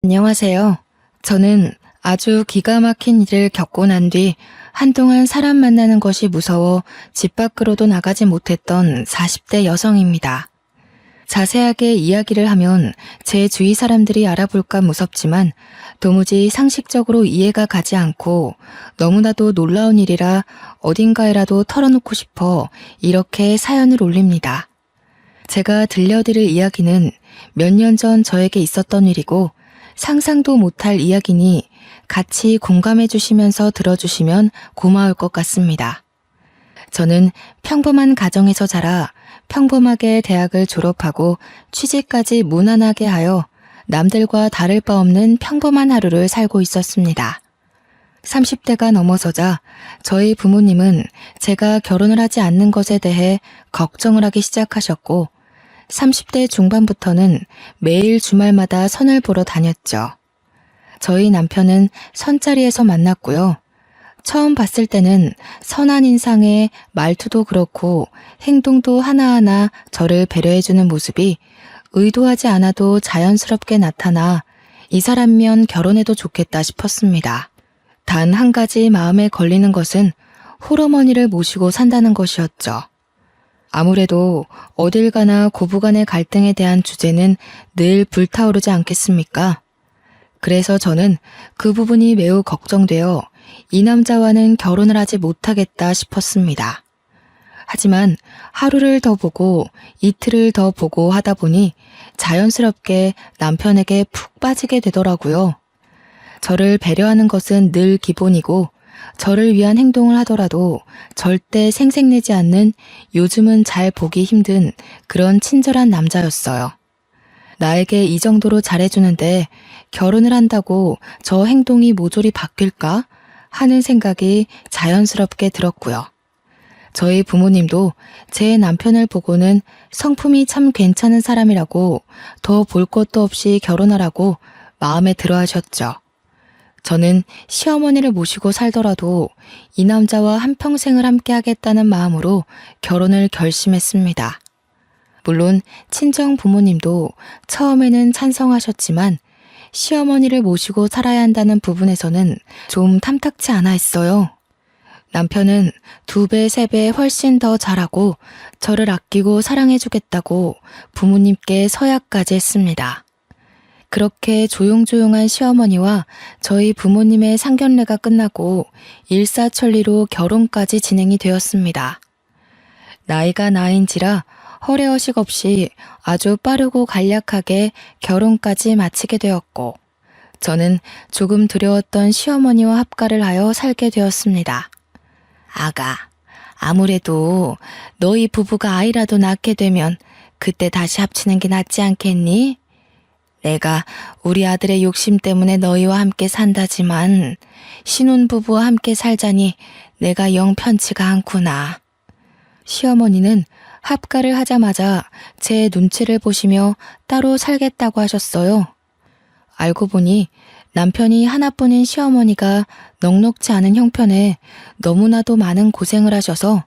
안녕하세요. 저는 아주 기가 막힌 일을 겪고 난 뒤 한동안 사람 만나는 것이 무서워 집 밖으로도 나가지 못했던 40대 여성입니다. 자세하게 이야기를 하면 제 주위 사람들이 알아볼까 무섭지만 도무지 상식적으로 이해가 가지 않고 너무나도 놀라운 일이라 어딘가에라도 털어놓고 싶어 이렇게 사연을 올립니다. 제가 들려드릴 이야기는 몇 년 전 저에게 있었던 일이고 상상도 못할 이야기니 같이 공감해 주시면서 들어주시면 고마울 것 같습니다. 저는 평범한 가정에서 자라 평범하게 대학을 졸업하고 취직까지 무난하게 하여 남들과 다를 바 없는 평범한 하루를 살고 있었습니다. 30대가 넘어서자 저희 부모님은 제가 결혼을 하지 않는 것에 대해 걱정을 하기 시작하셨고 30대 중반부터는 매일 주말마다 선을 보러 다녔죠. 저희 남편은 선자리에서 만났고요. 처음 봤을 때는 선한 인상에 말투도 그렇고 행동도 하나하나 저를 배려해주는 모습이 의도하지 않아도 자연스럽게 나타나 이 사람이면 결혼해도 좋겠다 싶었습니다. 단 한 가지 마음에 걸리는 것은 홀어머니를 모시고 산다는 것이었죠. 아무래도 어딜 가나 고부간의 갈등에 대한 주제는 늘 불타오르지 않겠습니까? 그래서 저는 그 부분이 매우 걱정되어 이 남자와는 결혼을 하지 못하겠다 싶었습니다. 하지만 하루를 더 보고 이틀을 더 보고 하다 보니 자연스럽게 남편에게 푹 빠지게 되더라고요. 저를 배려하는 것은 늘 기본이고 저를 위한 행동을 하더라도 절대 생색내지 않는 요즘은 잘 보기 힘든 그런 친절한 남자였어요. 나에게 이 정도로 잘해주는데 결혼을 한다고 저 행동이 모조리 바뀔까 하는 생각이 자연스럽게 들었고요. 저희 부모님도 제 남편을 보고는 성품이 참 괜찮은 사람이라고 더 볼 것도 없이 결혼하라고 마음에 들어 하셨죠. 저는 시어머니를 모시고 살더라도 이 남자와 한평생을 함께 하겠다는 마음으로 결혼을 결심했습니다. 물론 친정 부모님도 처음에는 찬성하셨지만 시어머니를 모시고 살아야 한다는 부분에서는 좀 탐탁치 않아 했어요. 남편은 2배, 3배 훨씬 더 잘하고 저를 아끼고 사랑해주겠다고 부모님께 서약까지 했습니다. 그렇게 조용조용한 시어머니와 저희 부모님의 상견례가 끝나고 일사천리로 결혼까지 진행이 되었습니다. 나이가 나이인지라 허례허식 없이 아주 빠르고 간략하게 결혼까지 마치게 되었고 저는 조금 두려웠던 시어머니와 합가를 하여 살게 되었습니다. 아가, 아무래도 너희 부부가 아이라도 낳게 되면 그때 다시 합치는 게 낫지 않겠니? 내가 우리 아들의 욕심 때문에 너희와 함께 산다지만 신혼부부와 함께 살자니 내가 영 편치가 않구나. 시어머니는 합가를 하자마자 제 눈치를 보시며 따로 살겠다고 하셨어요. 알고 보니 남편이 하나뿐인 시어머니가 넉넉지 않은 형편에 너무나도 많은 고생을 하셔서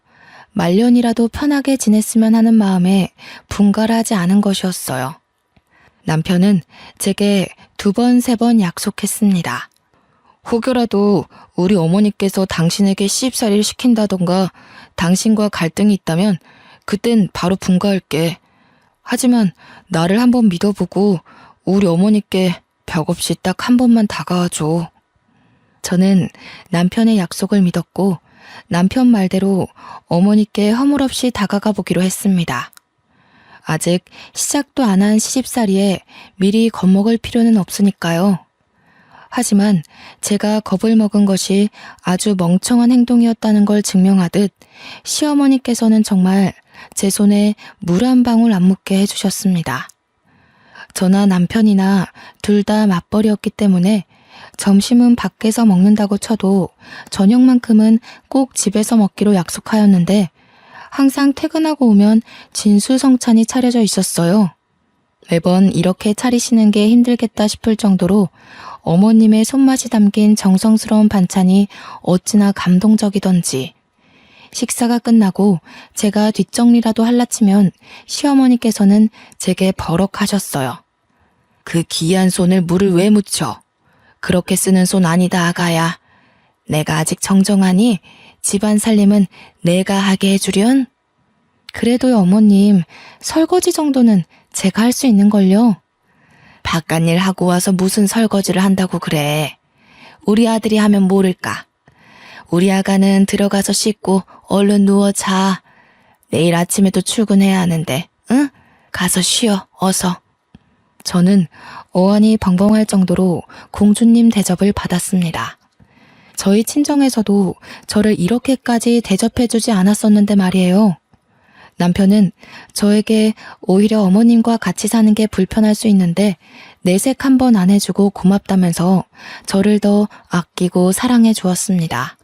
말년이라도 편하게 지냈으면 하는 마음에 분가를 하지 않은 것이었어요. 남편은 제게 2번, 3번 약속했습니다. 혹여라도 우리 어머니께서 당신에게 시집살이를 시킨다던가 당신과 갈등이 있다면 그땐 바로 분가할게. 하지만 나를 한번 믿어보고 우리 어머니께 벽 없이 딱 한 번만 다가와줘. 저는 남편의 약속을 믿었고 남편 말대로 어머니께 허물없이 다가가 보기로 했습니다. 아직 시작도 안 한 시집살이에 미리 겁먹을 필요는 없으니까요. 하지만 제가 겁을 먹은 것이 아주 멍청한 행동이었다는 걸 증명하듯 시어머니께서는 정말 제 손에 물 한 방울 안 묻게 해주셨습니다. 저나 남편이나 둘 다 맞벌이였기 때문에 점심은 밖에서 먹는다고 쳐도 저녁만큼은 꼭 집에서 먹기로 약속하였는데 항상 퇴근하고 오면 진수성찬이 차려져 있었어요. 매번 이렇게 차리시는 게 힘들겠다 싶을 정도로 어머님의 손맛이 담긴 정성스러운 반찬이 어찌나 감동적이던지. 식사가 끝나고 제가 뒷정리라도 할라치면 시어머니께서는 제게 버럭하셨어요. 그 귀한 손을 물을 왜 묻혀? 그렇게 쓰는 손 아니다, 아가야. 내가 아직 정정하니 집안 살림은 내가 하게 해주련? 그래도요, 어머님, 설거지 정도는 제가 할 수 있는걸요. 바깥일 하고 와서 무슨 설거지를 한다고 그래. 우리 아들이 하면 모를까. 우리 아가는 들어가서 씻고 얼른 누워 자. 내일 아침에도 출근해야 하는데, 응? 가서 쉬어, 어서. 저는 어안이 벙벙할 정도로 공주님 대접을 받았습니다. 저희 친정에서도 저를 이렇게까지 대접해주지 않았었는데 말이에요. 남편은 저에게 오히려 어머님과 같이 사는 게 불편할 수 있는데 내색 한 번 안 해주고 고맙다면서 저를 더 아끼고 사랑해 주었습니다.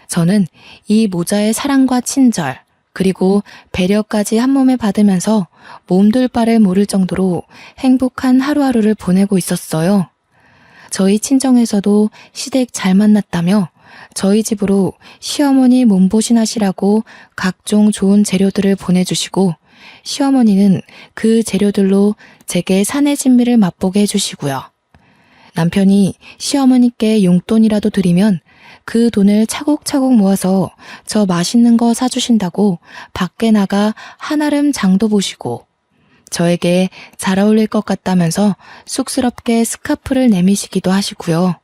저는 이 모자의 사랑과 친절, 그리고 배려까지 한 몸에 받으면서 몸둘 바를 모를 정도로 행복한 하루하루를 보내고 있었어요. 저희 친정에서도 시댁 잘 만났다며 저희 집으로 시어머니 몸보신하시라고 각종 좋은 재료들을 보내주시고 시어머니는 그 재료들로 제게 사내 진미를 맛보게 해주시고요. 남편이 시어머니께 용돈이라도 드리면 그 돈을 차곡차곡 모아서 저 맛있는 거 사주신다고 밖에 나가 한아름 장도 보시고 저에게 잘 어울릴 것 같다면서 쑥스럽게 스카프를 내미시기도 하시고요.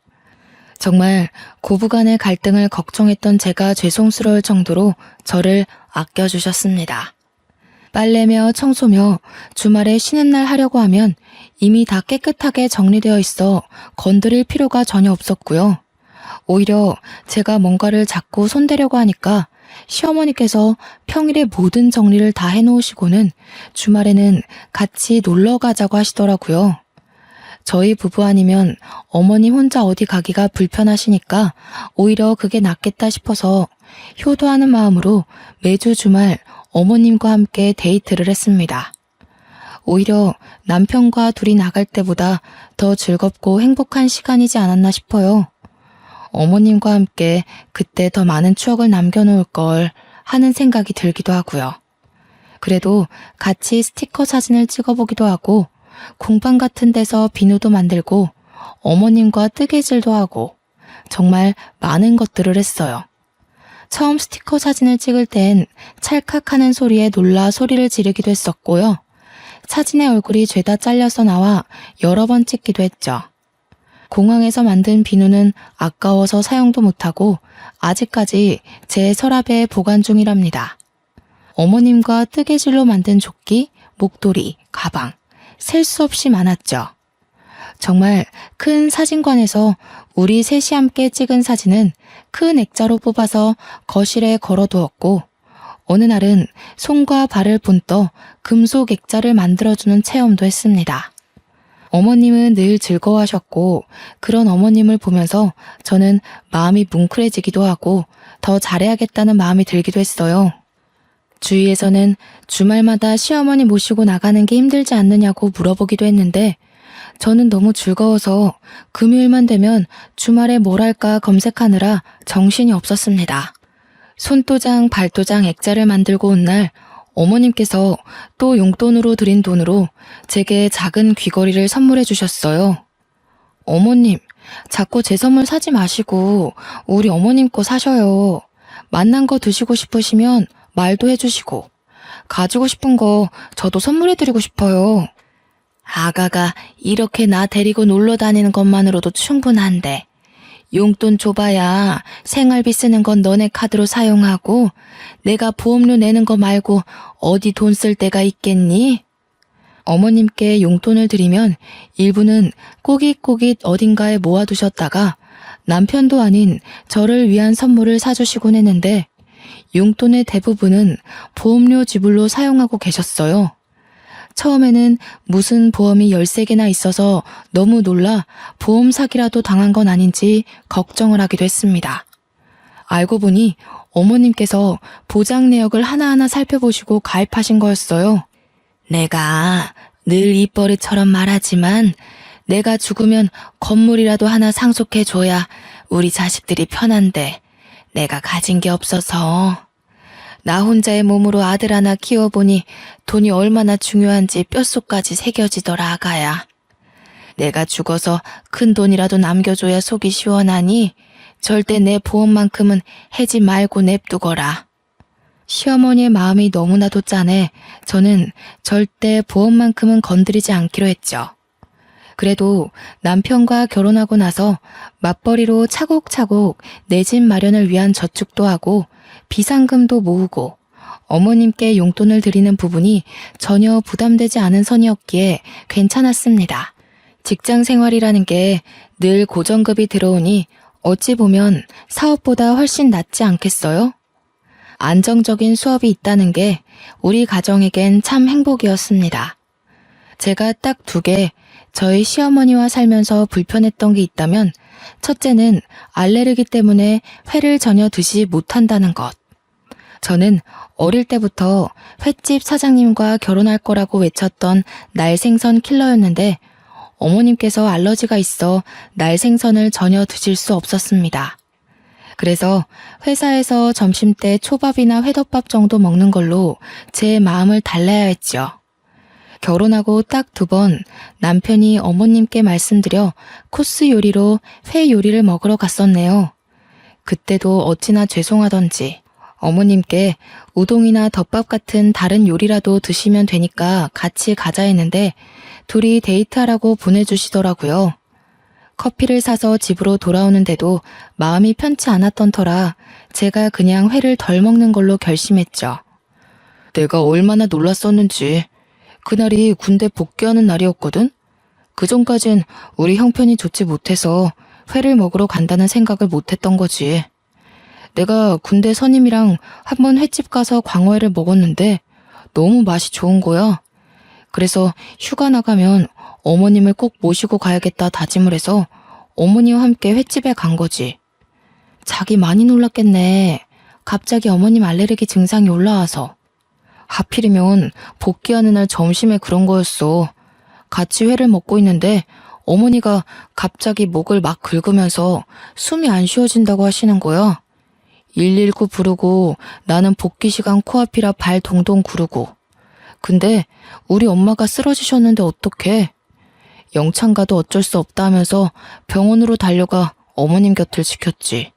정말 고부간의 갈등을 걱정했던 제가 죄송스러울 정도로 저를 아껴주셨습니다. 빨래며 청소며 주말에 쉬는 날 하려고 하면 이미 다 깨끗하게 정리되어 있어 건드릴 필요가 전혀 없었고요. 오히려 제가 뭔가를 자꾸 손대려고 하니까 시어머니께서 평일에 모든 정리를 다 해놓으시고는 주말에는 같이 놀러 가자고 하시더라고요. 저희 부부 아니면 어머니 혼자 어디 가기가 불편하시니까 오히려 그게 낫겠다 싶어서 효도하는 마음으로 매주 주말 어머님과 함께 데이트를 했습니다. 오히려 남편과 둘이 나갈 때보다 더 즐겁고 행복한 시간이지 않았나 싶어요. 어머님과 함께 그때 더 많은 추억을 남겨놓을 걸 하는 생각이 들기도 하고요. 그래도 같이 스티커 사진을 찍어보기도 하고 공방 같은 데서 비누도 만들고 어머님과 뜨개질도 하고 정말 많은 것들을 했어요. 처음 스티커 사진을 찍을 땐 찰칵하는 소리에 놀라 소리를 지르기도 했었고요. 사진의 얼굴이 죄다 잘려서 나와 여러 번 찍기도 했죠. 공항에서 만든 비누는 아까워서 사용도 못하고 아직까지 제 서랍에 보관 중이랍니다. 어머님과 뜨개질로 만든 조끼, 목도리, 가방, 셀 수 없이 많았죠. 정말 큰 사진관에서 우리 셋이 함께 찍은 사진은 큰 액자로 뽑아서 거실에 걸어두었고 어느 날은 손과 발을 본떠 금속 액자를 만들어주는 체험도 했습니다. 어머님은 늘 즐거워하셨고 그런 어머님을 보면서 저는 마음이 뭉클해지기도 하고 더 잘해야겠다는 마음이 들기도 했어요. 주위에서는 주말마다 시어머니 모시고 나가는 게 힘들지 않느냐고 물어보기도 했는데 저는 너무 즐거워서 금요일만 되면 주말에 뭘 할까 검색하느라 정신이 없었습니다. 손도장, 발도장, 액자를 만들고 온 날 어머님께서 또 용돈으로 드린 돈으로 제게 작은 귀걸이를 선물해 주셨어요. 어머님, 자꾸 제 선물 사지 마시고 우리 어머님 거 사셔요. 맛난 거 드시고 싶으시면 말도 해주시고 가지고 싶은 거 저도 선물해 드리고 싶어요. 아가가 이렇게 나 데리고 놀러 다니는 것만으로도 충분한데 용돈 줘봐야 생활비 쓰는 건 너네 카드로 사용하고 내가 보험료 내는 거 말고 어디 돈 쓸 데가 있겠니? 어머님께 용돈을 드리면 일부는 꼬깃꼬깃 어딘가에 모아두셨다가 남편도 아닌 저를 위한 선물을 사주시곤 했는데 용돈의 대부분은 보험료 지불로 사용하고 계셨어요. 처음에는 무슨 보험이 13개나 있어서 너무 놀라 보험 사기라도 당한 건 아닌지 걱정을 하기도 했습니다. 알고 보니 어머님께서 보장 내역을 하나하나 살펴보시고 가입하신 거였어요. 내가 늘 입버릇처럼 말하지만 내가 죽으면 건물이라도 하나 상속해줘야 우리 자식들이 편한데 내가 가진 게 없어서 나 혼자의 몸으로 아들 하나 키워보니 돈이 얼마나 중요한지 뼛속까지 새겨지더라, 아가야. 내가 죽어서 큰 돈이라도 남겨줘야 속이 시원하니 절대 내 보험만큼은 해지 말고 냅두거라. 시어머니의 마음이 너무나도 짠해 저는 절대 보험만큼은 건드리지 않기로 했죠. 그래도 남편과 결혼하고 나서 맞벌이로 차곡차곡 내 집 마련을 위한 저축도 하고 비상금도 모으고 어머님께 용돈을 드리는 부분이 전혀 부담되지 않은 선이었기에 괜찮았습니다. 직장 생활이라는 게 늘 고정급이 들어오니 어찌 보면 사업보다 훨씬 낫지 않겠어요? 안정적인 수업이 있다는 게 우리 가정에겐 참 행복이었습니다. 제가 딱 2개 저희 시어머니와 살면서 불편했던 게 있다면 첫째는 알레르기 때문에 회를 전혀 드시지 못한다는 것. 저는 어릴 때부터 횟집 사장님과 결혼할 거라고 외쳤던 날생선 킬러였는데 어머님께서 알러지가 있어 날생선을 전혀 드실 수 없었습니다. 그래서 회사에서 점심때 초밥이나 회덮밥 정도 먹는 걸로 제 마음을 달래야 했죠. 결혼하고 딱 2번 남편이 어머님께 말씀드려 코스 요리로 회 요리를 먹으러 갔었네요. 그때도 어찌나 죄송하던지 어머님께 우동이나 덮밥 같은 다른 요리라도 드시면 되니까 같이 가자 했는데 둘이 데이트하라고 보내주시더라고요. 커피를 사서 집으로 돌아오는데도 마음이 편치 않았던 터라 제가 그냥 회를 덜 먹는 걸로 결심했죠. 내가 얼마나 놀랐었는지. 그날이 군대 복귀하는 날이었거든? 그전까진 우리 형편이 좋지 못해서 회를 먹으러 간다는 생각을 못했던 거지. 내가 군대 선임이랑 한번 횟집 가서 광어회를 먹었는데 너무 맛이 좋은 거야. 그래서 휴가 나가면 어머님을 꼭 모시고 가야겠다 다짐을 해서 어머니와 함께 횟집에 간 거지. 자기 많이 놀랐겠네. 갑자기 어머님 알레르기 증상이 올라와서. 하필이면 복귀하는 날 점심에 그런 거였어. 같이 회를 먹고 있는데 어머니가 갑자기 목을 막 긁으면서 숨이 안 쉬어진다고 하시는 거야. 119 부르고 나는 복귀 시간 코앞이라 발 동동 구르고. 근데 우리 엄마가 쓰러지셨는데 어떡해. 영창 가도 어쩔 수 없다 하면서 병원으로 달려가 어머님 곁을 지켰지.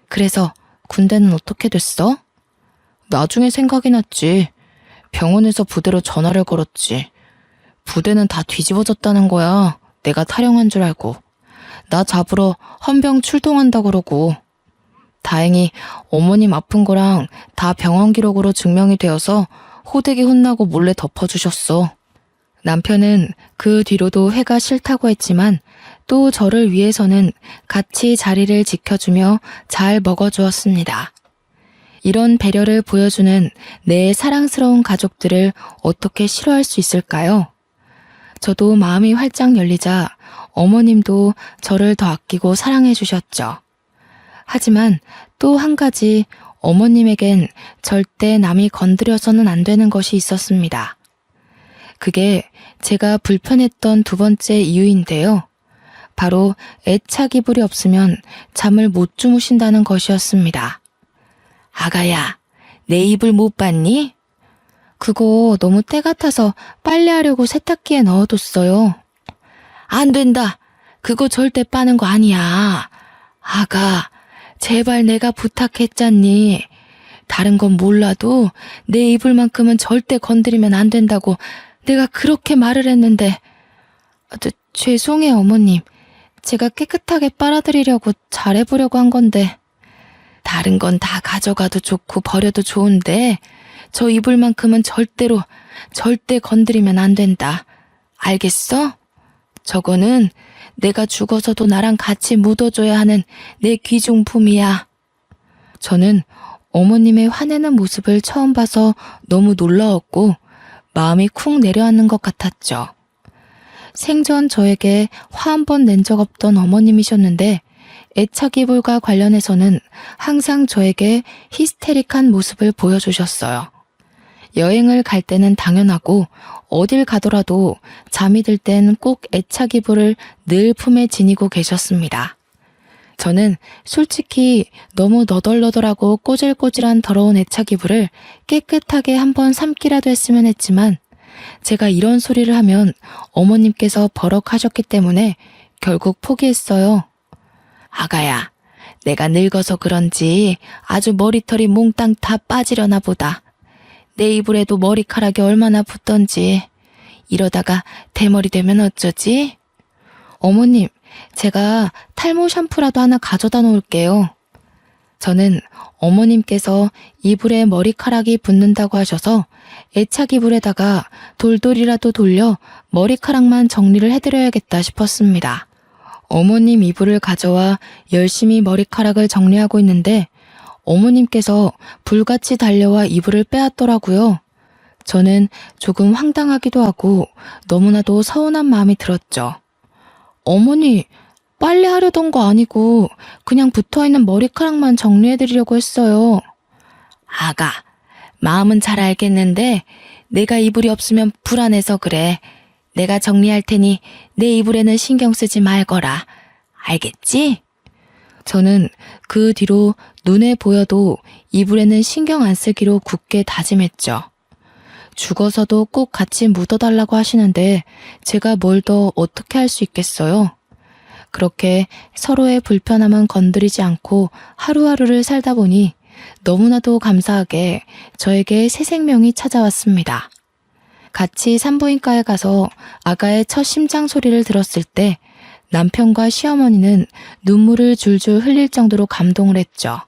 그래서 군대는 어떻게 됐어? 나중에 생각이 났지. 병원에서 부대로 전화를 걸었지. 부대는 다 뒤집어졌다는 거야. 내가 탈영한 줄 알고. 나 잡으러 헌병 출동한다 그러고. 다행히 어머님 아픈 거랑 다 병원 기록으로 증명이 되어서 호되게 혼나고 몰래 덮어주셨어. 남편은 그 뒤로도 회가 싫다고 했지만 또 저를 위해서는 같이 자리를 지켜주며 잘 먹어주었습니다. 이런 배려를 보여주는 내 사랑스러운 가족들을 어떻게 싫어할 수 있을까요? 저도 마음이 활짝 열리자 어머님도 저를 더 아끼고 사랑해 주셨죠. 하지만 또 한 가지 어머님에겐 절대 남이 건드려서는 안 되는 것이 있었습니다. 그게 제가 불편했던 2번째 이유인데요. 바로 애착 이불이 없으면 잠을 못 주무신다는 것이었습니다. 아가야, 내 이불 못 봤니? 그거 너무 때 같아서 빨래하려고 세탁기에 넣어뒀어요. 안 된다. 그거 절대 빠는 거 아니야. 아가, 제발 내가 부탁했잖니. 다른 건 몰라도 내 이불만큼은 절대 건드리면 안 된다고 내가 그렇게 말을 했는데. 죄송해요, 어머님. 제가 깨끗하게 빨아드리려고 잘해보려고 한 건데. 다른 건 다 가져가도 좋고 버려도 좋은데 저 이불만큼은 절대 건드리면 안 된다. 알겠어? 저거는 내가 죽어서도 나랑 같이 묻어줘야 하는 내 귀중품이야. 저는 어머님의 화내는 모습을 처음 봐서 너무 놀라웠고 마음이 쿵 내려앉는 것 같았죠. 생전 저에게 화 한 번 낸 적 없던 어머님이셨는데 애착 이불과 관련해서는 항상 저에게 히스테릭한 모습을 보여주셨어요. 여행을 갈 때는 당연하고 어딜 가더라도 잠이 들 땐 꼭 애착 이불을 늘 품에 지니고 계셨습니다. 저는 솔직히 너무 너덜너덜하고 꼬질꼬질한 더러운 애착 이불을 깨끗하게 한번 삶기라도 했으면 했지만 제가 이런 소리를 하면 어머님께서 버럭하셨기 때문에 결국 포기했어요. 아가야, 내가 늙어서 그런지 아주 머리털이 몽땅 다 빠지려나 보다. 내 이불에도 머리카락이 얼마나 붙던지. 이러다가 대머리 되면 어쩌지? 어머님, 제가 탈모 샴푸라도 하나 가져다 놓을게요. 저는 어머님께서 이불에 머리카락이 붙는다고 하셔서 애착 이불에다가 돌돌이라도 돌려 머리카락만 정리를 해드려야겠다 싶었습니다. 어머님 이불을 가져와 열심히 머리카락을 정리하고 있는데 어머님께서 불같이 달려와 이불을 빼앗더라고요. 저는 조금 황당하기도 하고 너무나도 서운한 마음이 들었죠. 어머니, 빨래 하려던 거 아니고 그냥 붙어있는 머리카락만 정리해드리려고 했어요. 아가, 마음은 잘 알겠는데 내가 이불이 없으면 불안해서 그래. 내가 정리할 테니 내 이불에는 신경 쓰지 말거라. 알겠지? 저는 그 뒤로 눈에 보여도 이불에는 신경 안 쓰기로 굳게 다짐했죠. 죽어서도 꼭 같이 묻어달라고 하시는데 제가 뭘 더 어떻게 할 수 있겠어요? 그렇게 서로의 불편함은 건드리지 않고 하루하루를 살다 보니 너무나도 감사하게 저에게 새 생명이 찾아왔습니다. 같이 산부인과에 가서 아가의 첫 심장 소리를 들었을 때 남편과 시어머니는 눈물을 줄줄 흘릴 정도로 감동을 했죠.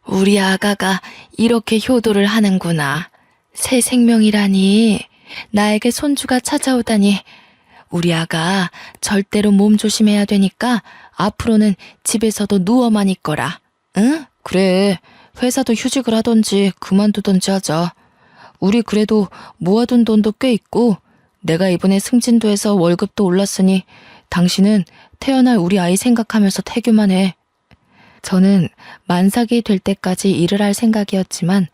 우리 아가가 이렇게 효도를 하는구나. 새 생명이라니. 나에게 손주가 찾아오다니. 우리 아가 절대로 몸 조심해야 되니까 앞으로는 집에서도 누워만 있거라. 응? 그래. 회사도 휴직을 하던지 그만두던지 하자. 우리 그래도 모아둔 돈도 꽤 있고 내가 이번에 승진도해서 월급도 올랐으니 당신은 태어날 우리 아이 생각하면서 태교만 해. 저는 만삭이 될 때까지 일을 할 생각이었지만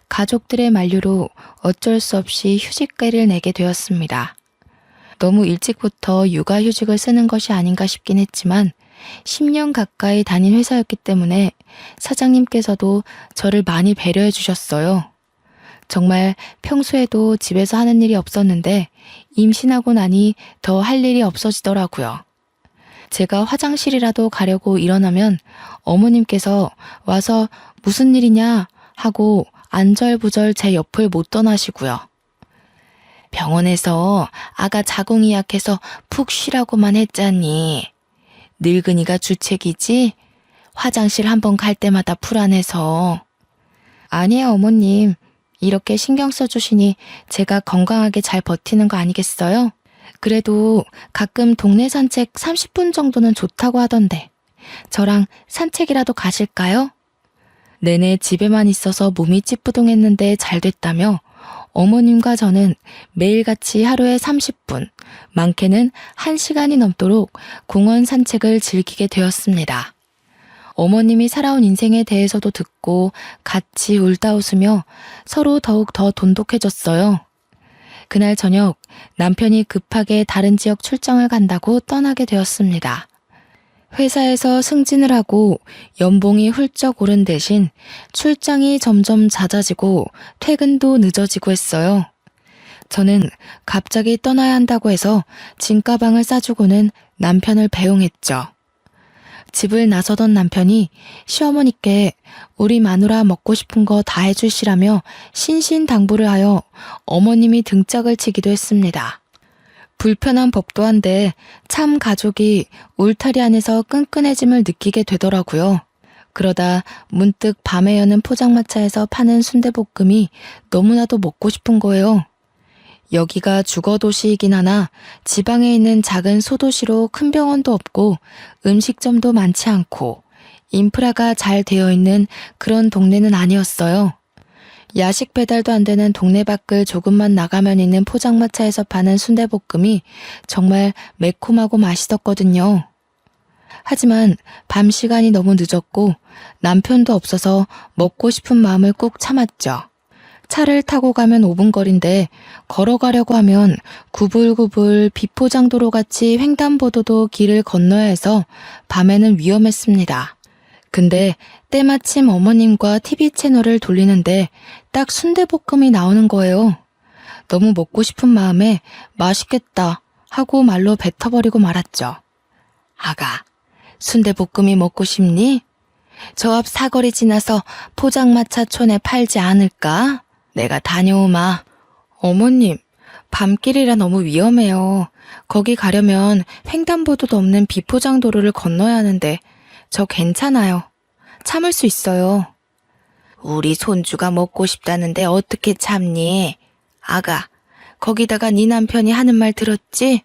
가족들의 만류로 어쩔 수 없이 휴직계를 내게 되었습니다. 너무 일찍부터 육아휴직을 쓰는 것이 아닌가 싶긴 했지만 10년 가까이 다닌 회사였기 때문에 사장님께서도 저를 많이 배려해 주셨어요. 정말 평소에도 집에서 하는 일이 없었는데 임신하고 나니 더 할 일이 없어지더라고요. 제가 화장실이라도 가려고 일어나면 어머님께서 와서 무슨 일이냐 하고 안절부절 제 옆을 못 떠나시고요. 병원에서 아가 자궁이 약해서 푹 쉬라고만 했잖니. 늙은이가 주책이지? 화장실 한번 갈 때마다 불안해서. 아니에요, 어머님. 이렇게 신경 써주시니 제가 건강하게 잘 버티는 거 아니겠어요? 그래도 가끔 동네 산책 30분 정도는 좋다고 하던데 저랑 산책이라도 가실까요? 내내 집에만 있어서 몸이 찌뿌둥했는데 잘 됐다며 어머님과 저는 매일같이 하루에 30분, 많게는 1시간이 넘도록 공원 산책을 즐기게 되었습니다. 어머님이 살아온 인생에 대해서도 듣고 같이 울다 웃으며 서로 더욱 더 돈독해졌어요. 그날 저녁 남편이 급하게 다른 지역 출장을 간다고 떠나게 되었습니다. 회사에서 승진을 하고 연봉이 훌쩍 오른 대신 출장이 점점 잦아지고 퇴근도 늦어지고 했어요. 저는 갑자기 떠나야 한다고 해서 짐가방을 싸주고는 남편을 배웅했죠. 집을 나서던 남편이 시어머니께 우리 마누라 먹고 싶은 거 다 해주시라며 신신당부를 하여 어머님이 등짝을 치기도 했습니다. 불편한 법도 한데 참 가족이 울타리 안에서 끈끈해짐을 느끼게 되더라고요. 그러다 문득 밤에 여는 포장마차에서 파는 순대볶음이 너무나도 먹고 싶은 거예요. 여기가 주거도시이긴 하나 지방에 있는 작은 소도시로 큰 병원도 없고 음식점도 많지 않고 인프라가 잘 되어 있는 그런 동네는 아니었어요. 야식 배달도 안 되는 동네 밖을 조금만 나가면 있는 포장마차에서 파는 순대볶음이 정말 매콤하고 맛있었거든요. 하지만 밤 시간이 너무 늦었고 남편도 없어서 먹고 싶은 마음을 꾹 참았죠. 차를 타고 가면 5분 거리인데 걸어가려고 하면 구불구불 비포장도로 같이 횡단보도도 길을 건너야 해서 밤에는 위험했습니다. 근데 때마침 어머님과 TV 채널을 돌리는데 딱 순대볶음이 나오는 거예요. 너무 먹고 싶은 마음에 맛있겠다 하고 말로 뱉어버리고 말았죠. 아가, 순대볶음이 먹고 싶니? 저 앞 사거리 지나서 포장마차촌에 팔지 않을까? 내가 다녀오마. 어머님, 밤길이라 너무 위험해요. 거기 가려면 횡단보도도 없는 비포장도로를 건너야 하는데 저 괜찮아요. 참을 수 있어요. 우리 손주가 먹고 싶다는데 어떻게 참니? 아가, 거기다가 네 남편이 하는 말 들었지?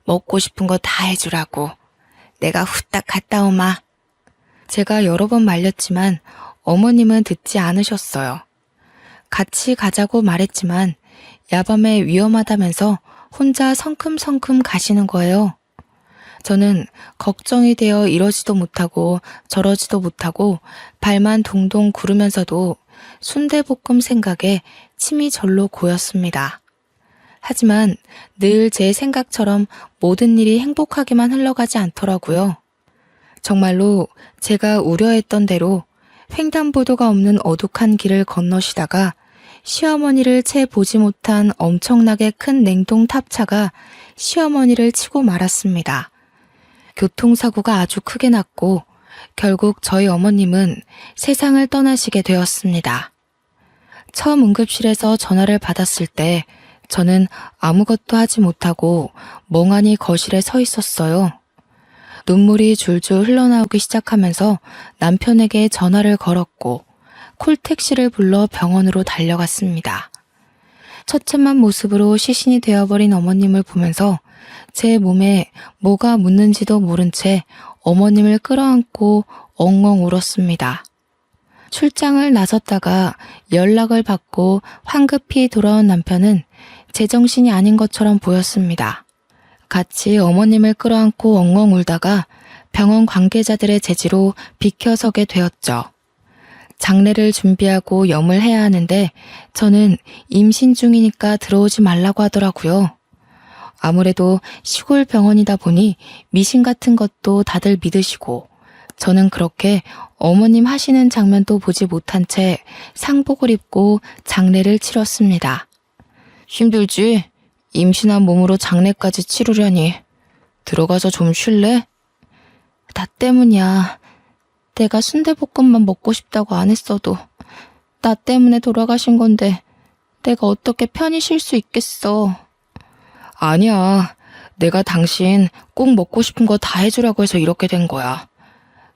먹고 싶은 거 다 해주라고. 내가 후딱 갔다 오마. 제가 여러 번 말렸지만 어머님은 듣지 않으셨어요. 같이 가자고 말했지만 야밤에 위험하다면서 혼자 성큼성큼 가시는 거예요. 저는 걱정이 되어 이러지도 못하고 저러지도 못하고 발만 동동 구르면서도 순대볶음 생각에 침이 절로 고였습니다. 하지만 늘 제 생각처럼 모든 일이 행복하게만 흘러가지 않더라고요. 정말로 제가 우려했던 대로 횡단보도가 없는 어둑한 길을 건너시다가 시어머니를 채 보지 못한 엄청나게 큰 냉동 탑차가 시어머니를 치고 말았습니다. 교통사고가 아주 크게 났고 결국 저희 어머님은 세상을 떠나시게 되었습니다. 처음 응급실에서 전화를 받았을 때 저는 아무것도 하지 못하고 멍하니 거실에 서 있었어요. 눈물이 줄줄 흘러나오기 시작하면서 남편에게 전화를 걸었고 콜택시를 불러 병원으로 달려갔습니다. 처참한 모습으로 시신이 되어버린 어머님을 보면서 제 몸에 뭐가 묻는지도 모른 채 어머님을 끌어안고 엉엉 울었습니다. 출장을 나섰다가 연락을 받고 황급히 돌아온 남편은 제정신이 아닌 것처럼 보였습니다. 같이 어머님을 끌어안고 엉엉 울다가 병원 관계자들의 제지로 비켜서게 되었죠. 장례를 준비하고 염을 해야 하는데 저는 임신 중이니까 들어오지 말라고 하더라고요. 아무래도 시골 병원이다 보니 미신 같은 것도 다들 믿으시고 저는 그렇게 어머님 하시는 장면도 보지 못한 채 상복을 입고 장례를 치렀습니다. 힘들지? 임신한 몸으로 장례까지 치르려니. 들어가서 좀 쉴래? 나 때문이야. 내가 순대볶음만 먹고 싶다고 안 했어도 나 때문에 돌아가신 건데 내가 어떻게 편히 쉴 수 있겠어. 아니야. 내가 당신 꼭 먹고 싶은 거 다 해주라고 해서 이렇게 된 거야.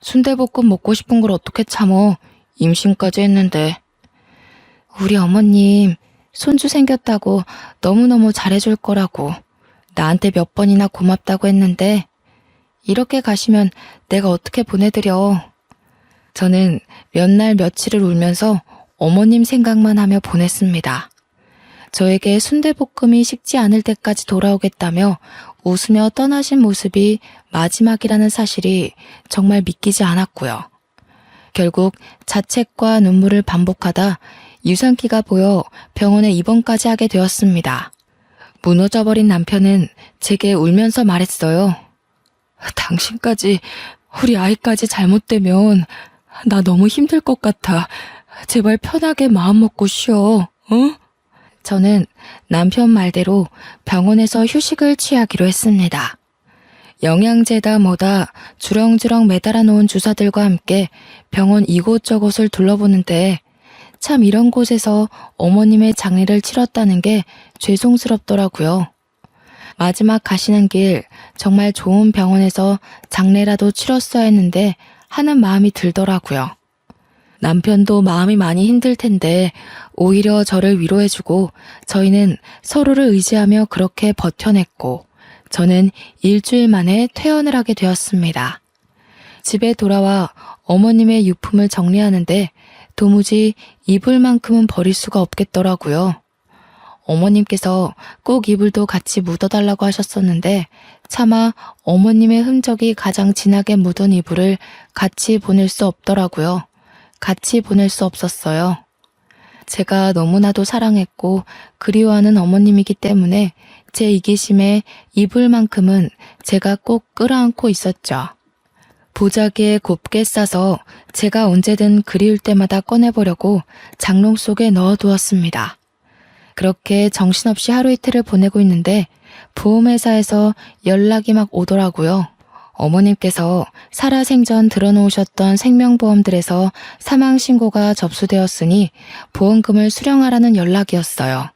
순대볶음 먹고 싶은 걸 어떻게 참어. 임신까지 했는데. 우리 어머님 손주 생겼다고 너무너무 잘해줄 거라고 나한테 몇 번이나 고맙다고 했는데 이렇게 가시면 내가 어떻게 보내드려. 저는 몇 날 며칠을 울면서 어머님 생각만 하며 보냈습니다. 저에게 순대볶음이 식지 않을 때까지 돌아오겠다며 웃으며 떠나신 모습이 마지막이라는 사실이 정말 믿기지 않았고요. 결국 자책과 눈물을 반복하다 유산기가 보여 병원에 입원까지 하게 되었습니다. 무너져버린 남편은 제게 울면서 말했어요. 당신까지, 우리 아이까지 잘못되면 나 너무 힘들 것 같아. 제발 편하게 마음 먹고 쉬어, 어? 저는 남편 말대로 병원에서 휴식을 취하기로 했습니다. 영양제다 뭐다 주렁주렁 매달아 놓은 주사들과 함께 병원 이곳저곳을 둘러보는데 참 이런 곳에서 어머님의 장례를 치렀다는 게 죄송스럽더라고요. 마지막 가시는 길 정말 좋은 병원에서 장례라도 치렀어야 했는데 하는 마음이 들더라고요. 남편도 마음이 많이 힘들 텐데 오히려 저를 위로해주고 저희는 서로를 의지하며 그렇게 버텨냈고 저는 일주일 만에 퇴원을 하게 되었습니다. 집에 돌아와 어머님의 유품을 정리하는데 도무지 이불만큼은 버릴 수가 없겠더라고요. 어머님께서 꼭 이불도 같이 묻어달라고 하셨었는데 차마 어머님의 흔적이 가장 진하게 묻은 이불을 같이 보낼 수 없더라고요. 같이 보낼 수 없었어요. 제가 너무나도 사랑했고 그리워하는 어머님이기 때문에 제 이기심에 이불만큼은 제가 꼭 끌어안고 있었죠. 보자기에 곱게 싸서 제가 언제든 그리울 때마다 꺼내보려고 장롱 속에 넣어두었습니다. 그렇게 정신없이 하루 이틀을 보내고 있는데 보험회사에서 연락이 막 오더라고요. 어머님께서 살아생전 들어놓으셨던 생명보험들에서 사망신고가 접수되었으니 보험금을 수령하라는 연락이었어요.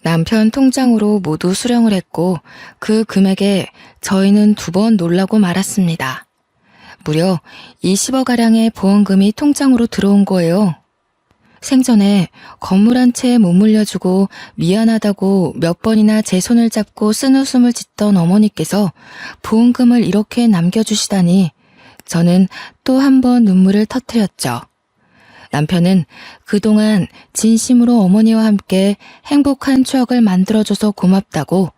남편 통장으로 모두 수령을 했고 그 금액에 저희는 2번 놀라고 말았습니다. 무려 20억가량의 보험금이 통장으로 들어온 거예요. 생전에 건물 한 채에 못 물려주고 미안하다고 몇 번이나 제 손을 잡고 쓴웃음을 짓던 어머니께서 보험금을 이렇게 남겨주시다니 저는 또 한 번 눈물을 터뜨렸죠. 남편은 그동안 진심으로 어머니와 함께 행복한 추억을 만들어줘서 고맙다고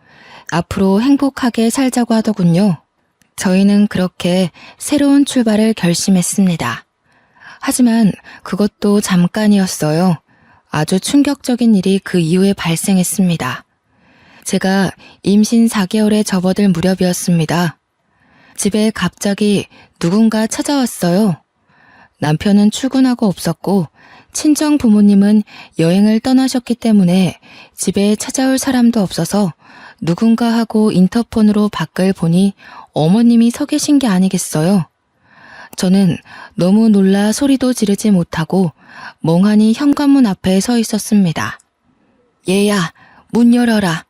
앞으로 행복하게 살자고 하더군요. 저희는 그렇게 새로운 출발을 결심했습니다. 하지만 그것도 잠깐이었어요. 아주 충격적인 일이 그 이후에 발생했습니다. 제가 임신 4개월에 접어들 무렵이었습니다. 집에 갑자기 누군가 찾아왔어요. 남편은 출근하고 없었고 친정 부모님은 여행을 떠나셨기 때문에 집에 찾아올 사람도 없어서 누군가 하고 인터폰으로 밖을 보니 어머님이 서 계신 게 아니겠어요. 저는 너무 놀라 소리도 지르지 못하고 멍하니 현관문 앞에 서 있었습니다. 얘야, 문 열어라.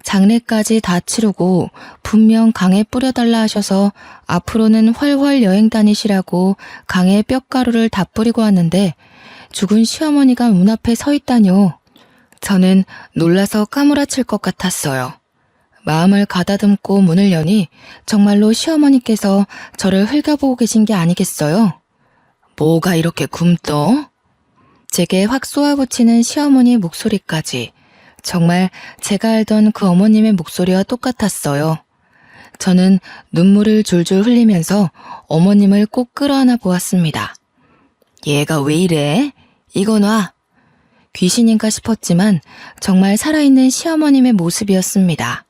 장례까지 다 치르고 분명 강에 뿌려달라 하셔서 앞으로는 훨훨 여행 다니시라고 강에 뼈가루를 다 뿌리고 왔는데 죽은 시어머니가 문 앞에 서 있다뇨. 저는 놀라서 까무라칠 것 같았어요. 마음을 가다듬고 문을 여니 정말로 시어머니께서 저를 흘겨보고 계신 게 아니겠어요? 뭐가 이렇게 굼떠? 제게 확 쏘아붙이는 시어머니의 목소리까지 정말 제가 알던 그 어머님의 목소리와 똑같았어요. 저는 눈물을 줄줄 흘리면서 어머님을 꼭 끌어안아 보았습니다. 얘가 왜 이래? 이거 놔. 귀신인가 싶었지만 정말 살아있는 시어머님의 모습이었습니다.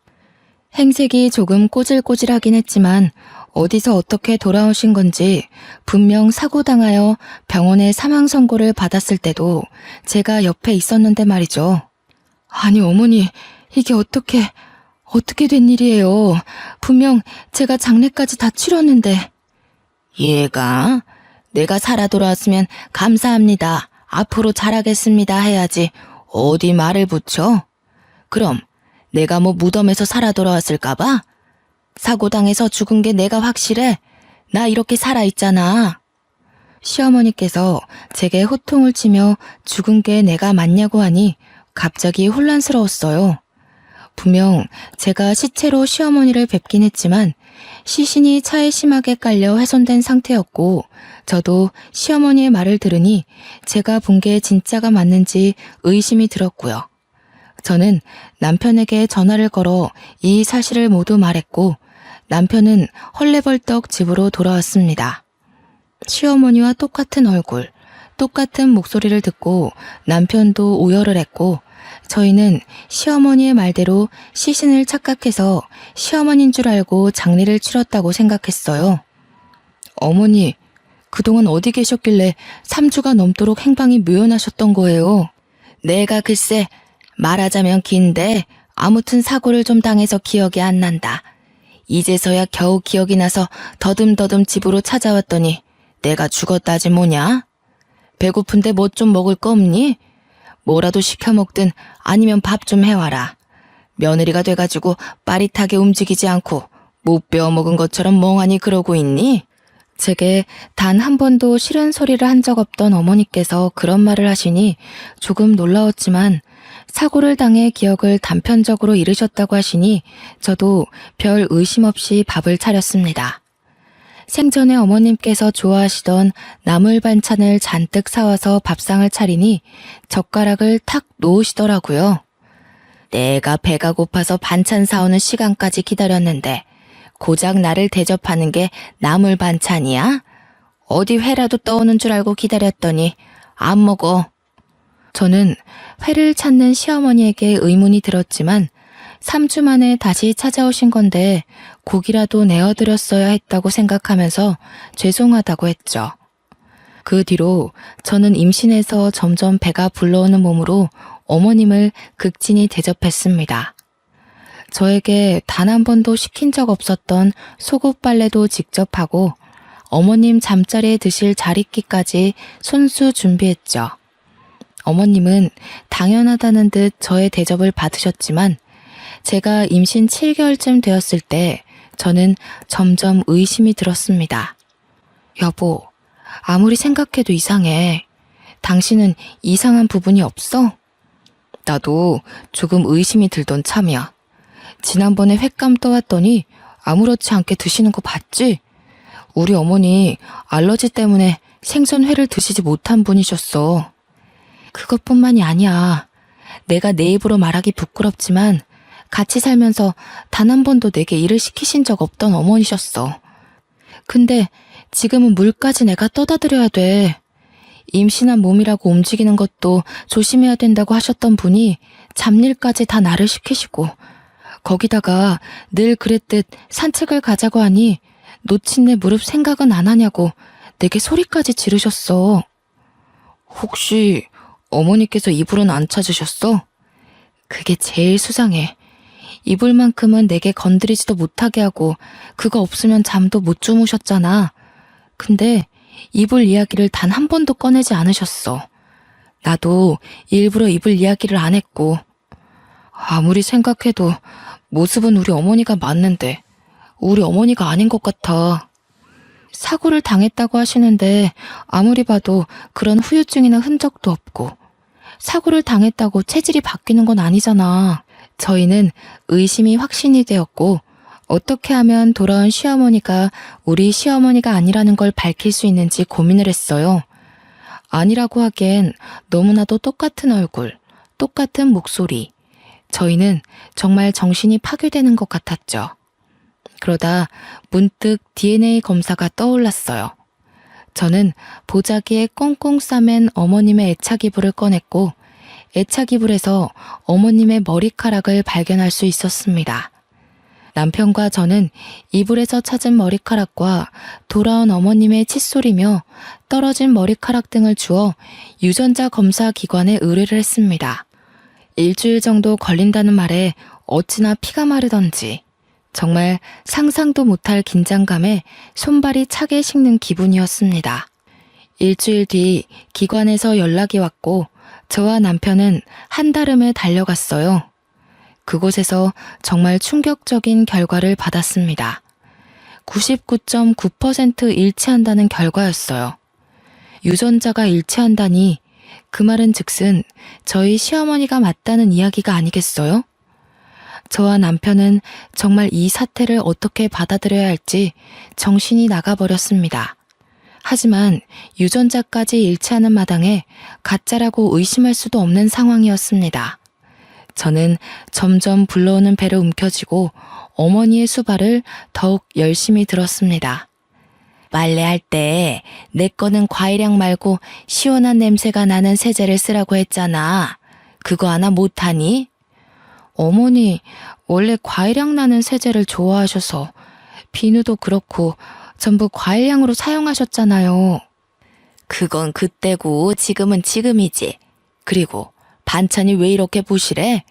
행색이 조금 꼬질꼬질하긴 했지만 어디서 어떻게 돌아오신 건지 분명 사고당하여 병원에 사망 선고를 받았을 때도 제가 옆에 있었는데 말이죠. 아니 어머니, 이게 어떻게 된 일이에요? 분명 제가 장례까지 다 치렀는데. 얘가 내가 살아 돌아왔으면 감사합니다. 앞으로 잘하겠습니다 해야지 어디 말을 붙여? 그럼 내가 뭐 무덤에서 살아 돌아왔을까봐? 사고당해서 죽은 게 내가 확실해? 나 이렇게 살아있잖아. 시어머니께서 제게 호통을 치며 죽은 게 내가 맞냐고 하니 갑자기 혼란스러웠어요. 분명 제가 시체로 시어머니를 뵙긴 했지만 시신이 차에 심하게 깔려 훼손된 상태였고 저도 시어머니의 말을 들으니 제가 본 게 진짜가 맞는지 의심이 들었고요. 저는 남편에게 전화를 걸어 이 사실을 모두 말했고 남편은 헐레벌떡 집으로 돌아왔습니다. 시어머니와 똑같은 얼굴, 똑같은 목소리를 듣고 남편도 오열을 했고 저희는 시어머니의 말대로 시신을 착각해서 시어머니인 줄 알고 장례를 치렀다고 생각했어요. 어머니, 그동안 어디 계셨길래 3주가 넘도록 행방이 묘연하셨던 거예요? 내가 글쎄 말하자면 긴데 아무튼 사고를 좀 당해서 기억이 안 난다. 이제서야 겨우 기억이 나서 더듬더듬 집으로 찾아왔더니 내가 죽었다지 뭐냐? 배고픈데 뭐 좀 먹을 거 없니? 뭐라도 시켜 먹든 아니면 밥 좀 해와라. 며느리가 돼가지고 빠릿하게 움직이지 않고 못 배워 먹은 것처럼 멍하니 그러고 있니? 제게 단 한 번도 싫은 소리를 한 적 없던 어머니께서 그런 말을 하시니 조금 놀라웠지만 사고를 당해 기억을 단편적으로 잃으셨다고 하시니 저도 별 의심 없이 밥을 차렸습니다. 생전에 어머님께서 좋아하시던 나물 반찬을 잔뜩 사와서 밥상을 차리니 젓가락을 탁 놓으시더라고요. 내가 배가 고파서 반찬 사오는 시간까지 기다렸는데 고작 나를 대접하는 게 나물 반찬이야? 어디 회라도 떠오는 줄 알고 기다렸더니 안 먹어. 저는 회를 찾는 시어머니에게 의문이 들었지만 3주 만에 다시 찾아오신 건데 고기라도 내어드렸어야 했다고 생각하면서 죄송하다고 했죠. 그 뒤로 저는 임신해서 점점 배가 불러오는 몸으로 어머님을 극진히 대접했습니다. 저에게 단 한 번도 시킨 적 없었던 속옷 빨래도 직접 하고 어머님 잠자리에 드실 자리끼까지 손수 준비했죠. 어머님은 당연하다는 듯 저의 대접을 받으셨지만 제가 임신 7개월쯤 되었을 때 저는 점점 의심이 들었습니다. 여보, 아무리 생각해도 이상해. 당신은 이상한 부분이 없어? 나도 조금 의심이 들던 참이야. 지난번에 횟감 떠왔더니 아무렇지 않게 드시는 거 봤지? 우리 어머니 알러지 때문에 생선회를 드시지 못한 분이셨어. 그것뿐만이 아니야. 내가 내 입으로 말하기 부끄럽지만 같이 살면서 단 한 번도 내게 일을 시키신 적 없던 어머니셨어. 근데 지금은 물까지 내가 떠다 드려야 돼. 임신한 몸이라고 움직이는 것도 조심해야 된다고 하셨던 분이 잡일까지 다 나를 시키시고 거기다가 늘 그랬듯 산책을 가자고 하니 놓친 내 무릎 생각은 안 하냐고 내게 소리까지 지르셨어. 혹시 어머니께서 이불은 안 찾으셨어? 그게 제일 수상해. 이불만큼은 내게 건드리지도 못하게 하고 그거 없으면 잠도 못 주무셨잖아. 근데 이불 이야기를 단 한 번도 꺼내지 않으셨어. 나도 일부러 이불 이야기를 안 했고. 아무리 생각해도 모습은 우리 어머니가 맞는데 우리 어머니가 아닌 것 같아. 사고를 당했다고 하시는데 아무리 봐도 그런 후유증이나 흔적도 없고 사고를 당했다고 체질이 바뀌는 건 아니잖아. 저희는 의심이 확신이 되었고 어떻게 하면 돌아온 시어머니가 우리 시어머니가 아니라는 걸 밝힐 수 있는지 고민을 했어요. 아니라고 하기엔 너무나도 똑같은 얼굴, 똑같은 목소리. 저희는 정말 정신이 파괴되는 것 같았죠. 그러다 문득 DNA 검사가 떠올랐어요. 저는 보자기에 꽁꽁 싸맨 어머님의 애착 이불을 꺼냈고 애착 이불에서 어머님의 머리카락을 발견할 수 있었습니다. 남편과 저는 이불에서 찾은 머리카락과 돌아온 어머님의 칫솔이며 떨어진 머리카락 등을 주어 유전자 검사 기관에 의뢰를 했습니다. 일주일 정도 걸린다는 말에 어찌나 피가 마르던지 정말 상상도 못할 긴장감에 손발이 차게 식는 기분이었습니다. 일주일 뒤 기관에서 연락이 왔고 저와 남편은 한달음에 달려갔어요. 그곳에서 정말 충격적인 결과를 받았습니다. 99.9% 일치한다는 결과였어요. 유전자가 일치한다니 그 말은 즉슨 저희 시어머니가 맞다는 이야기가 아니겠어요? 저와 남편은 정말 이 사태를 어떻게 받아들여야 할지 정신이 나가버렸습니다. 하지만 유전자까지 일치하는 마당에 가짜라고 의심할 수도 없는 상황이었습니다. 저는 점점 불러오는 배를 움켜쥐고 어머니의 수발을 더욱 열심히 들었습니다. 빨래할 때 내 거는 과일향 말고 시원한 냄새가 나는 세제를 쓰라고 했잖아. 그거 하나 못하니? 어머니, 원래 과일향 나는 세제를 좋아하셔서 비누도 그렇고 전부 과일향으로 사용하셨잖아요. 그건 그때고 지금은 지금이지. 그리고 반찬이 왜 이렇게 부실해?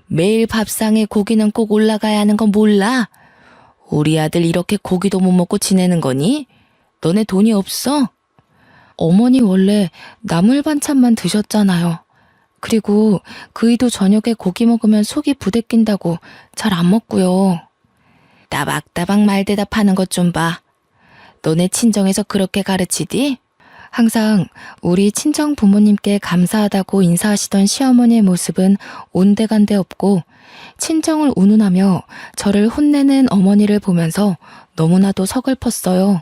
매일 밥상에 고기는 꼭 올라가야 하는 건 몰라? 우리 아들 이렇게 고기도 못 먹고 지내는 거니? 너네 돈이 없어? 어머니 원래 나물 반찬만 드셨잖아요. 그리고 그이도 저녁에 고기 먹으면 속이 부대낀다고 잘 안 먹고요. 따박따박 말대답하는 것 좀 봐. 너네 친정에서 그렇게 가르치디? 항상 우리 친정 부모님께 감사하다고 인사하시던 시어머니의 모습은 온데간데 없고 친정을 운운하며 저를 혼내는 어머니를 보면서 너무나도 서글펐어요.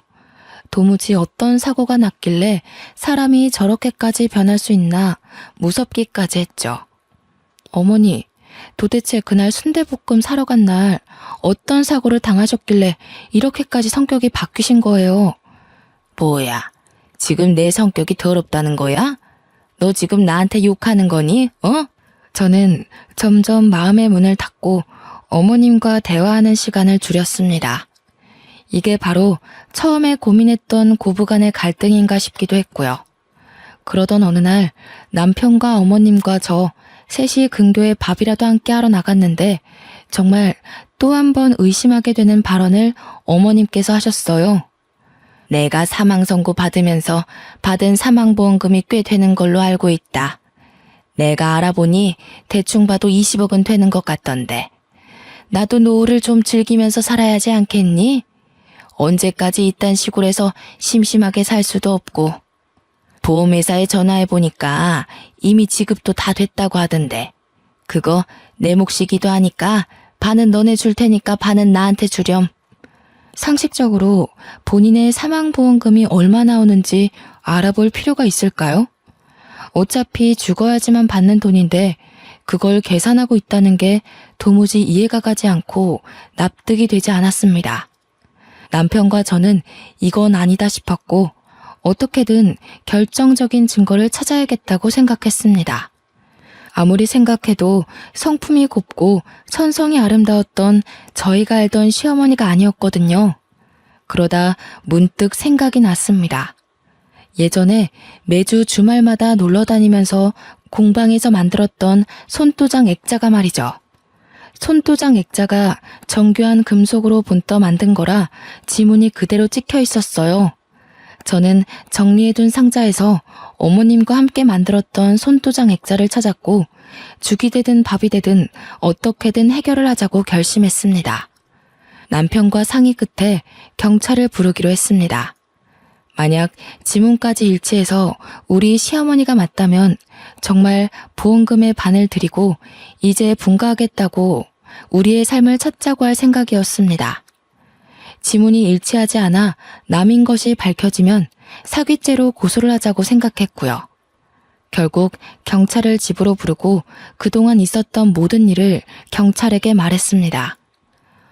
도무지 어떤 사고가 났길래 사람이 저렇게까지 변할 수 있나 무섭기까지 했죠. 어머니, 도대체 그날 순대볶음 사러 간 날 어떤 사고를 당하셨길래 이렇게까지 성격이 바뀌신 거예요? 뭐야, 지금 내 성격이 더럽다는 거야? 너 지금 나한테 욕하는 거니? 저는 점점 마음의 문을 닫고 어머님과 대화하는 시간을 줄였습니다. 이게 바로 처음에 고민했던 고부간의 갈등인가 싶기도 했고요. 그러던 어느 날 남편과 어머님과 저 셋이 근교에 밥이라도 함께 하러 나갔는데 정말 또 한 번 의심하게 되는 발언을 어머님께서 하셨어요. 내가 사망 선고 받으면서 받은 사망보험금이 꽤 되는 걸로 알고 있다. 내가 알아보니 대충 봐도 20억은 되는 것 같던데. 나도 노후를 좀 즐기면서 살아야지 않겠니? 언제까지 이딴 시골에서 심심하게 살 수도 없고. 보험회사에 전화해보니까 이미 지급도 다 됐다고 하던데. 그거 내 몫이기도 하니까 반은 너네 줄 테니까 반은 나한테 주렴. 상식적으로 본인의 사망보험금이 얼마 나오는지 알아볼 필요가 있을까요? 어차피 죽어야지만 받는 돈인데 그걸 계산하고 있다는 게 도무지 이해가 가지 않고 납득이 되지 않았습니다. 남편과 저는 이건 아니다 싶었고 어떻게든 결정적인 증거를 찾아야겠다고 생각했습니다. 아무리 생각해도 성품이 곱고 천성이 아름다웠던 저희가 알던 시어머니가 아니었거든요. 그러다 문득 생각이 났습니다. 예전에 매주 주말마다 놀러 다니면서 공방에서 만들었던 손도장 액자가 말이죠. 손도장 액자가 정교한 금속으로 본떠 만든 거라 지문이 그대로 찍혀 있었어요. 저는 정리해둔 상자에서 어머님과 함께 만들었던 손도장 액자를 찾았고 죽이 되든 밥이 되든 어떻게든 해결을 하자고 결심했습니다. 남편과 상의 끝에 경찰을 부르기로 했습니다. 만약 지문까지 일치해서 우리 시어머니가 맞다면 정말 보험금의 반을 드리고 이제 분가하겠다고 우리의 삶을 찾자고 할 생각이었습니다. 지문이 일치하지 않아 남인 것이 밝혀지면 사기죄로 고소를 하자고 생각했고요. 결국 경찰을 집으로 부르고 그동안 있었던 모든 일을 경찰에게 말했습니다.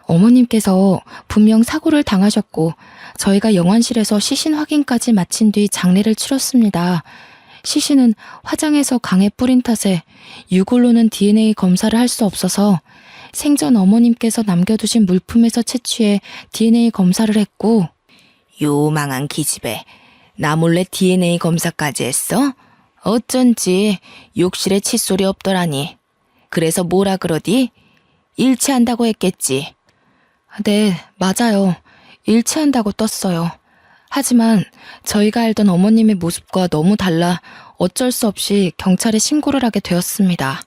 어머님께서 분명 사고를 당하셨고 저희가 영안실에서 시신 확인까지 마친 뒤 장례를 치렀습니다. 시신은 화장해서 강에 뿌린 탓에 유골로는 DNA 검사를 할 수 없어서 생전 어머님께서 남겨두신 물품에서 채취해 DNA 검사를 했고 요망한 기집애 나 몰래 DNA 검사까지 했어? 어쩐지 욕실에 칫솔이 없더라니. 그래서 뭐라 그러디? 일치한다고 했겠지. 네, 맞아요. 일치한다고 떴어요. 하지만 저희가 알던 어머님의 모습과 너무 달라 어쩔 수 없이 경찰에 신고를 하게 되었습니다.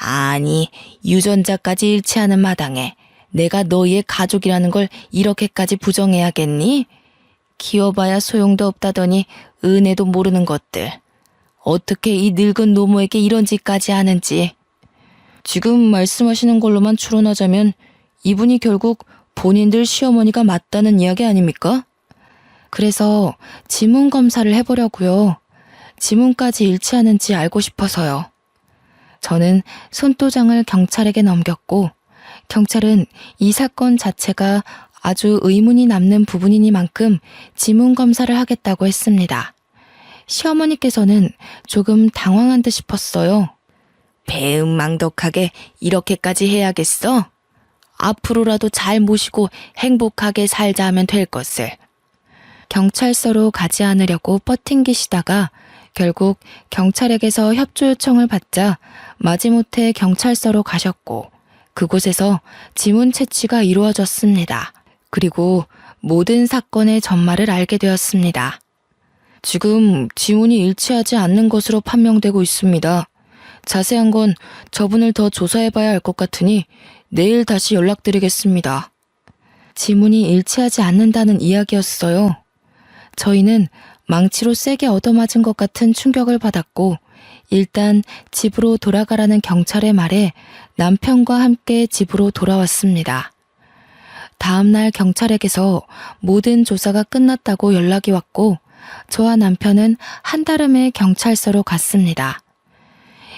아니, 유전자까지 일치하는 마당에 내가 너희의 가족이라는 걸 이렇게까지 부정해야겠니? 키워봐야 소용도 없다더니 은혜도 모르는 것들. 어떻게 이 늙은 노모에게 이런 짓까지 하는지. 지금 말씀하시는 걸로만 추론하자면 이분이 결국 본인들 시어머니가 맞다는 이야기 아닙니까? 그래서 지문 검사를 해보려고요. 지문까지 일치하는지 알고 싶어서요. 저는 손도장을 경찰에게 넘겼고 경찰은 이 사건 자체가 아주 의문이 남는 부분이니만큼 지문 검사를 하겠다고 했습니다. 시어머니께서는 조금 당황한 듯 싶었어요. 배은망덕하게 이렇게까지 해야겠어? 앞으로라도 잘 모시고 행복하게 살자 하면 될 것을. 경찰서로 가지 않으려고 버팅기시다가 결국 경찰에게서 협조 요청을 받자 마지못해 경찰서로 가셨고 그곳에서 지문 채취가 이루어졌습니다. 그리고 모든 사건의 전말을 알게 되었습니다. 지금 지문이 일치하지 않는 것으로 판명되고 있습니다. 자세한 건 저분을 더 조사해봐야 할 것 같으니 내일 다시 연락드리겠습니다. 지문이 일치하지 않는다는 이야기였어요. 저희는 망치로 세게 얻어맞은 것 같은 충격을 받았고 일단 집으로 돌아가라는 경찰의 말에 남편과 함께 집으로 돌아왔습니다. 다음날 경찰에게서 모든 조사가 끝났다고 연락이 왔고 저와 남편은 한달음에 경찰서로 갔습니다.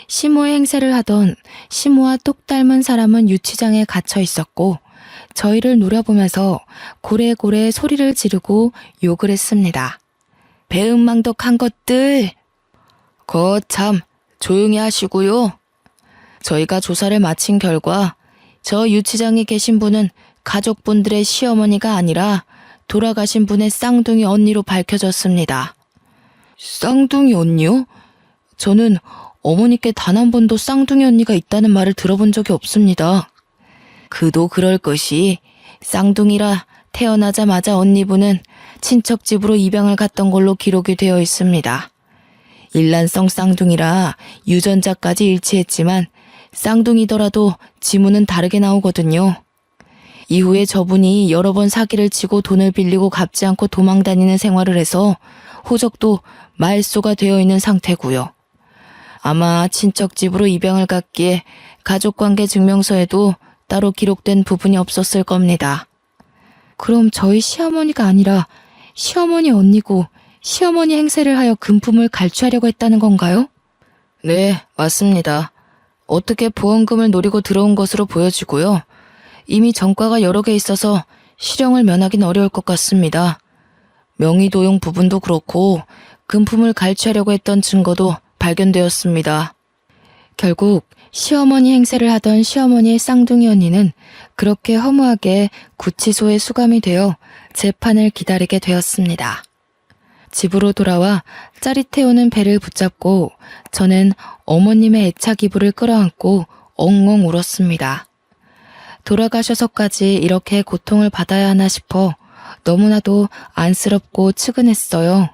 시모의 행세를 하던 시모와 똑 닮은 사람은 유치장에 갇혀 있었고 저희를 노려보면서 고래고래 소리를 지르고 욕을 했습니다. 배은망덕한 것들! 거참 조용히 하시고요. 저희가 조사를 마친 결과 저 유치장에 계신 분은 가족분들의 시어머니가 아니라 돌아가신 분의 쌍둥이 언니로 밝혀졌습니다. 쌍둥이 언니요? 저는 어머니께 단 한 번도 쌍둥이 언니가 있다는 말을 들어본 적이 없습니다. 그도 그럴 것이 쌍둥이라 태어나자마자 언니분은 친척 집으로 입양을 갔던 걸로 기록이 되어 있습니다. 일란성 쌍둥이라 유전자까지 일치했지만 쌍둥이더라도 지문은 다르게 나오거든요. 이후에 저분이 여러 번 사기를 치고 돈을 빌리고 갚지 않고 도망다니는 생활을 해서 호적도 말소가 되어 있는 상태고요. 아마 친척 집으로 입양을 갔기에 가족관계 증명서에도 따로 기록된 부분이 없었을 겁니다. 그럼 저희 시어머니가 아니라 시어머니 언니고 시어머니 행세를 하여 금품을 갈취하려고 했다는 건가요? 네, 맞습니다. 어떻게 보험금을 노리고 들어온 것으로 보여지고요. 이미 전과가 여러 개 있어서 실형을 면하긴 어려울 것 같습니다. 명의도용 부분도 그렇고 금품을 갈취하려고 했던 증거도 발견되었습니다. 결국 시어머니 행세를 하던 시어머니의 쌍둥이 언니는 그렇게 허무하게 구치소에 수감이 되어 재판을 기다리게 되었습니다. 집으로 돌아와 짜릿해오는 배를 붙잡고 저는 어머님의 애착 이불을 끌어안고 엉엉 울었습니다. 돌아가셔서까지 이렇게 고통을 받아야 하나 싶어 너무나도 안쓰럽고 측은했어요.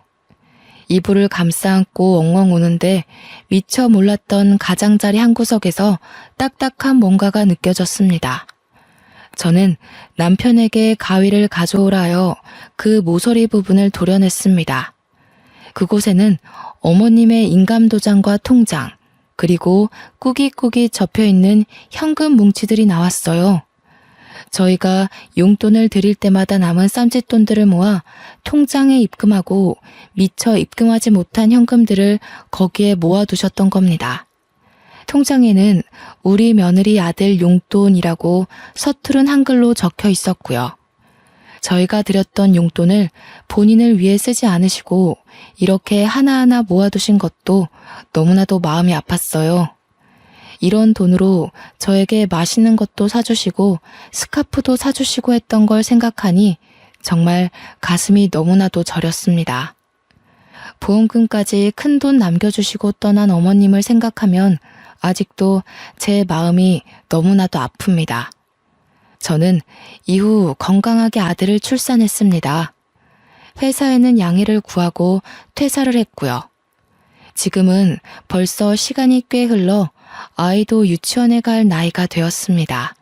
이불을 감싸 안고 엉엉 우는데 미처 몰랐던 가장자리 한 구석에서 딱딱한 뭔가가 느껴졌습니다. 저는 남편에게 가위를 가져오라 하여 그 모서리 부분을 도려냈습니다. 그곳에는 어머님의 인감도장과 통장, 그리고 꾸깃꾸깃 접혀있는 현금 뭉치들이 나왔어요. 저희가 용돈을 드릴 때마다 남은 쌈짓돈들을 모아 통장에 입금하고 미처 입금하지 못한 현금들을 거기에 모아두셨던 겁니다. 통장에는 우리 며느리 아들 용돈이라고 서투른 한글로 적혀 있었고요. 저희가 드렸던 용돈을 본인을 위해 쓰지 않으시고 이렇게 하나하나 모아두신 것도 너무나도 마음이 아팠어요. 이런 돈으로 저에게 맛있는 것도 사주시고 스카프도 사주시고 했던 걸 생각하니 정말 가슴이 너무나도 저렸습니다. 보험금까지 큰 돈 남겨주시고 떠난 어머님을 생각하면 아직도 제 마음이 너무나도 아픕니다. 저는 이후 건강하게 아들을 출산했습니다. 회사에는 양해를 구하고 퇴사를 했고요. 지금은 벌써 시간이 꽤 흘러 아이도 유치원에 갈 나이가 되었습니다.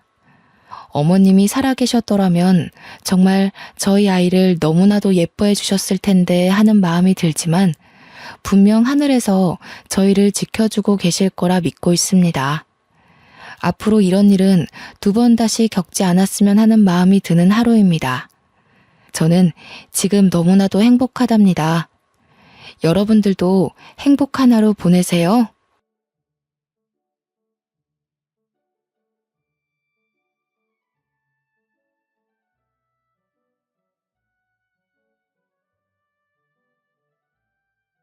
어머님이 살아계셨더라면 정말 저희 아이를 너무나도 예뻐해 주셨을 텐데 하는 마음이 들지만 분명 하늘에서 저희를 지켜주고 계실 거라 믿고 있습니다. 앞으로 이런 일은 두 번 다시 겪지 않았으면 하는 마음이 드는 하루입니다. 저는 지금 너무나도 행복하답니다. 여러분들도 행복한 하루 보내세요.